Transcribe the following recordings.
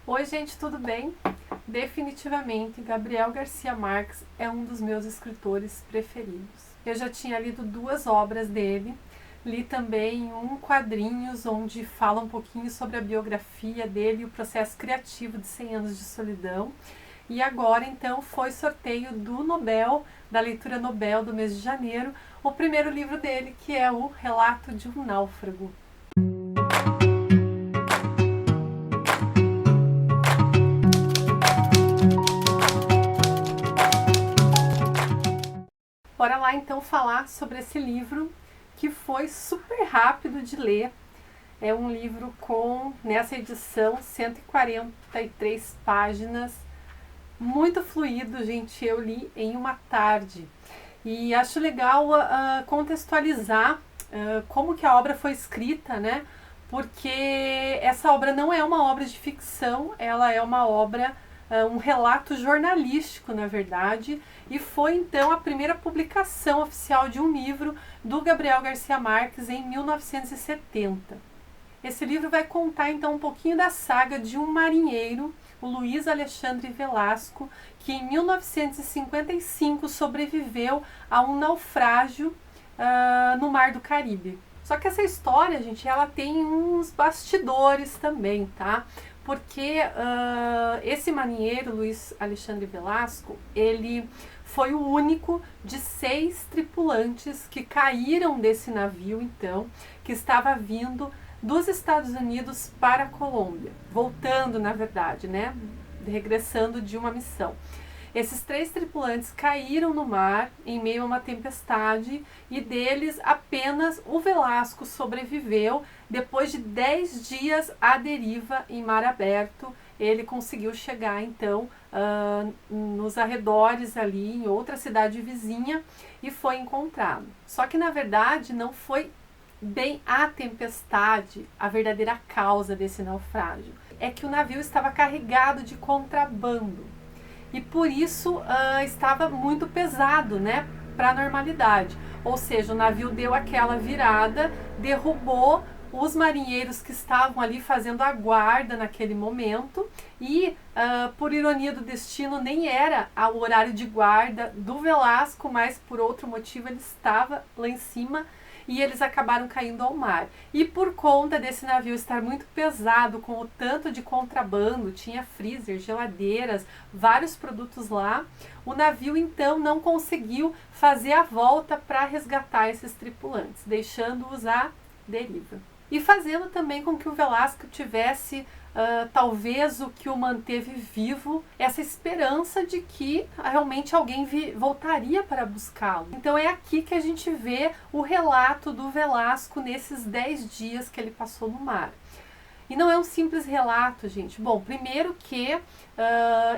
Oi, gente, tudo bem? Definitivamente, Gabriel Garcia Marques é um dos meus escritores preferidos. Eu já tinha lido duas obras dele, li também quadrinhos onde fala um pouquinho sobre a biografia dele e o processo criativo de 100 anos de solidão. E agora, então, foi sorteio do Nobel, da leitura Nobel do mês de janeiro, o primeiro livro dele, que é o Relato de um Náufrago. Bora lá então falar sobre esse livro que foi super rápido de ler. É um livro com, nessa edição, 143 páginas, muito fluido, gente. Eu li em uma tarde. E acho legal contextualizar como que a obra foi escrita, né? Porque essa obra não é uma obra de ficção, ela é uma obra, um relato jornalístico, na verdade, e foi então a primeira publicação oficial de um livro do Gabriel Garcia Marques em 1970. Esse livro vai contar então um pouquinho da saga de um marinheiro, o Luiz Alexandre Velasco, que em 1955 sobreviveu a um naufrágio no Mar do Caribe. Só que essa história, gente, ela tem uns bastidores também, tá? Porque esse marinheiro, Luiz Alexandre Velasco, ele foi o único de 6 tripulantes que caíram desse navio, então, que estava vindo dos Estados Unidos para a Colômbia, voltando, na verdade, né? Regressando de uma missão. Esses 3 tripulantes caíram no mar em meio a uma tempestade e deles apenas o Velasco sobreviveu. Depois de 10 dias à deriva em mar aberto, ele conseguiu chegar então nos arredores ali, em outra cidade vizinha, e foi encontrado. Só que na verdade não foi bem a tempestade a verdadeira causa desse naufrágio. É que o navio estava carregado de contrabando e por isso estava muito pesado, né, para a normalidade. Ou seja, o navio deu aquela virada, derrubou os marinheiros que estavam ali fazendo a guarda naquele momento e, por ironia do destino, nem era o horário de guarda do Velasco, mas por outro motivo ele estava lá em cima e eles acabaram caindo ao mar. E por conta desse navio estar muito pesado, com o tanto de contrabando, tinha freezer, geladeiras, vários produtos lá, o navio então não conseguiu fazer a volta para resgatar esses tripulantes, deixando-os à deriva. E fazendo também com que o Velasco tivesse talvez o que o manteve vivo, essa esperança de que realmente alguém voltaria para buscá-lo. Então é aqui que a gente vê o relato do Velasco nesses 10 dias que ele passou no mar. E não é um simples relato, gente. Bom, primeiro que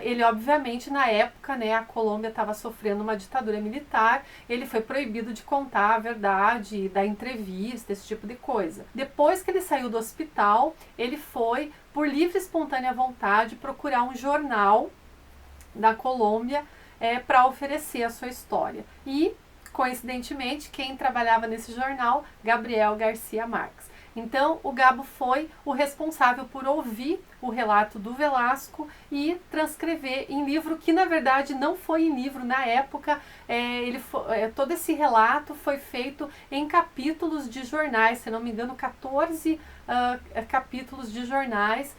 ele obviamente na época, né, a Colômbia estava sofrendo uma ditadura militar, ele foi proibido de contar a verdade, dar entrevista, esse tipo de coisa. Depois que ele saiu do hospital, ele foi, por livre e espontânea vontade, procurar um jornal da Colômbia para oferecer a sua história. E, coincidentemente, quem trabalhava nesse jornal? Gabriel Garcia Marques. Então, o Gabo foi o responsável por ouvir o relato do Velasco e transcrever em livro, que na verdade não foi em livro na época. Todo esse relato foi feito em capítulos de jornais, se não me engano, 14 capítulos de jornais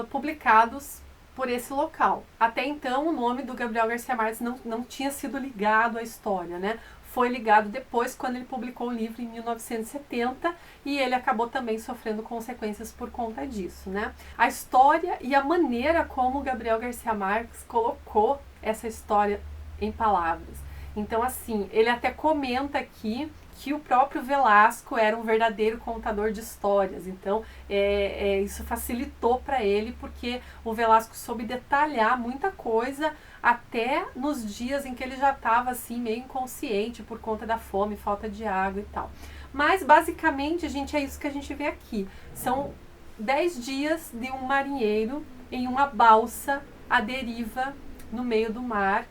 publicados por esse local. Até então, o nome do Gabriel Garcia Marques não tinha sido ligado à história, né? Foi ligado depois, quando ele publicou o livro em 1970, e ele acabou também sofrendo consequências por conta disso, né? A história e a maneira como o Gabriel Garcia Marques colocou essa história em palavras. Então, assim, ele até comenta aqui que o próprio Velasco era um verdadeiro contador de histórias. Então, isso facilitou para ele, porque o Velasco soube detalhar muita coisa, até nos dias em que ele já estava assim, meio inconsciente por conta da fome, falta de água e tal. Mas, basicamente, gente, é isso que a gente vê aqui. São 10 dias de um marinheiro em uma balsa à deriva no meio do mar.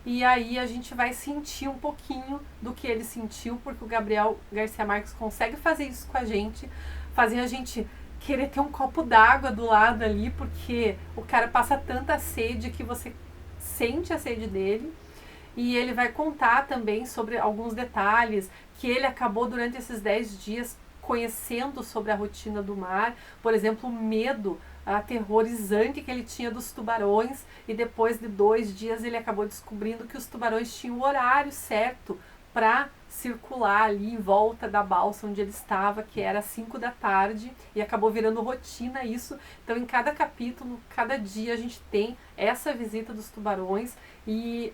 E aí a gente vai sentir um pouquinho do que ele sentiu, porque o Gabriel Garcia Marques consegue fazer isso com a gente, fazer a gente querer ter um copo d'água do lado ali, porque o cara passa tanta sede que você sente a sede dele. E ele vai contar também sobre alguns detalhes que ele acabou durante esses 10 dias conhecendo sobre a rotina do mar. Por exemplo, o medo aterrorizante que ele tinha dos tubarões, e depois de 2 dias ele acabou descobrindo que os tubarões tinham o horário certo para circular ali em volta da balsa onde ele estava, que era às 5 da tarde, e acabou virando rotina isso. Então, em cada capítulo, cada dia a gente tem essa visita dos tubarões e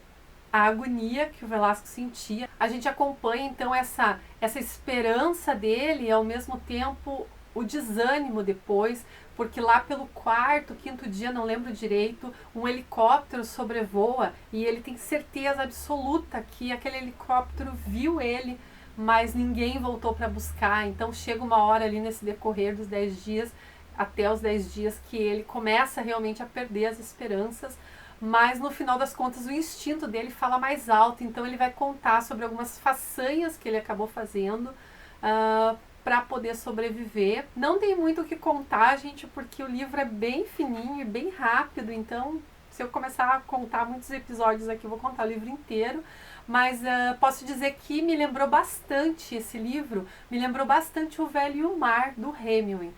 a agonia que o Velasco sentia. A gente acompanha então essa esperança dele e ao mesmo tempo o desânimo depois, porque lá pelo quarto, quinto dia, não lembro direito, um helicóptero sobrevoa e ele tem certeza absoluta que aquele helicóptero viu ele, mas ninguém voltou para buscar. Então chega uma hora ali nesse decorrer dos 10 dias, até os 10 dias, que ele começa realmente a perder as esperanças, mas no final das contas o instinto dele fala mais alto. Então ele vai contar sobre algumas façanhas que ele acabou fazendo para poder sobreviver. Não tem muito o que contar, gente, porque o livro é bem fininho e bem rápido, então se eu começar a contar muitos episódios aqui, eu vou contar o livro inteiro. Mas posso dizer que me lembrou bastante esse livro, me lembrou bastante O Velho e o Mar, do Hemingway.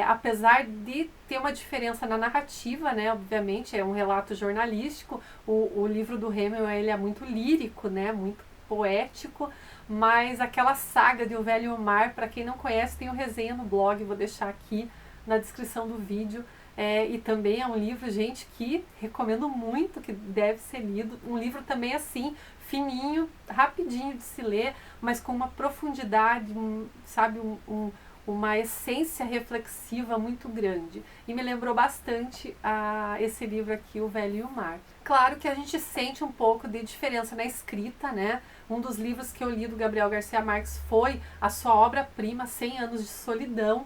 Apesar de ter uma diferença na narrativa, né, obviamente, é um relato jornalístico, o livro do Hemingway ele é muito lírico, né, muito poético, mas aquela saga de O Velho e o Mar, para quem não conhece, tem o resenha no blog, vou deixar aqui na descrição do vídeo. E também é um livro, gente, que recomendo muito, que deve ser lido. Um livro também assim, fininho, rapidinho de se ler, mas com uma profundidade, sabe, uma essência reflexiva muito grande. E me lembrou bastante esse livro aqui, O Velho e o Mar. Claro que a gente sente um pouco de diferença na escrita, né? Um dos livros que eu li do Gabriel Garcia Marques foi a sua obra-prima, 100 Anos de Solidão.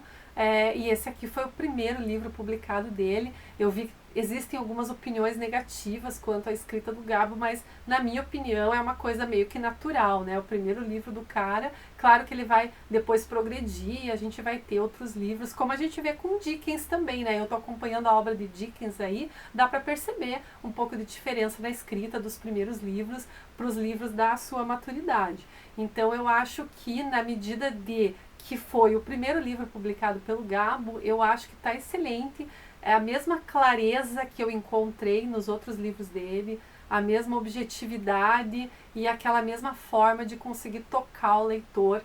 E esse aqui foi o primeiro livro publicado dele. Eu vi que existem algumas opiniões negativas quanto à escrita do Gabo, mas na minha opinião é uma coisa meio que natural, né? O primeiro livro do cara, claro que ele vai depois progredir, a gente vai ter outros livros, como a gente vê com Dickens também, né? Eu tô acompanhando a obra de Dickens aí, dá para perceber um pouco de diferença na escrita dos primeiros livros para os livros da sua maturidade. Então eu acho que na medida de que foi o primeiro livro publicado pelo Gabo, eu acho que está excelente. É a mesma clareza que eu encontrei nos outros livros dele, a mesma objetividade e aquela mesma forma de conseguir tocar o leitor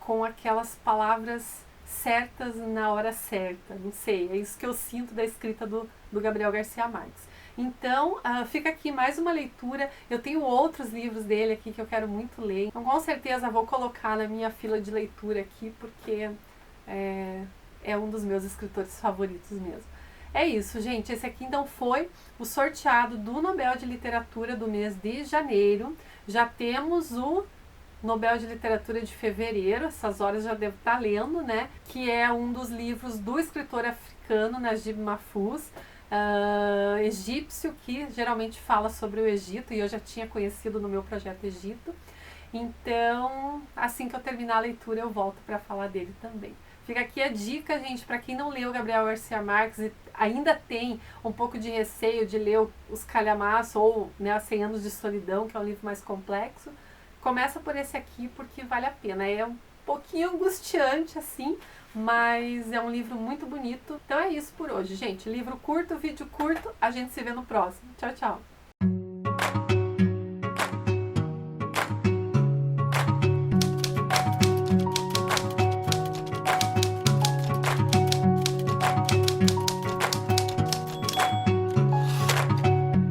com aquelas palavras certas na hora certa. Não sei, é isso que eu sinto da escrita do Gabriel Garcia Marques. Então, fica aqui mais uma leitura. Eu tenho outros livros dele aqui que eu quero muito ler. Então, com certeza, vou colocar na minha fila de leitura aqui, porque é um dos meus escritores favoritos mesmo. É isso, gente. Esse aqui, então, foi o sorteado do Nobel de Literatura do mês de janeiro. Já temos o Nobel de Literatura de fevereiro. Essas horas já devo estar lendo, né? Que é um dos livros do escritor africano Najib Mahfouz, egípcio, que geralmente fala sobre o Egito, e eu já tinha conhecido no meu projeto Egito. Então, assim que eu terminar a leitura, eu volto para falar dele também. Fica aqui a dica, gente, para quem não leu Gabriel Garcia Marques e ainda tem um pouco de receio de ler Os Calhamaços ou, né, 100 Anos de Solidão, que é um livro mais complexo, começa por esse aqui porque vale a pena. É um pouquinho angustiante assim, mas é um livro muito bonito. Então é isso por hoje, gente. Livro curto, vídeo curto. A gente se vê no próximo. Tchau, tchau.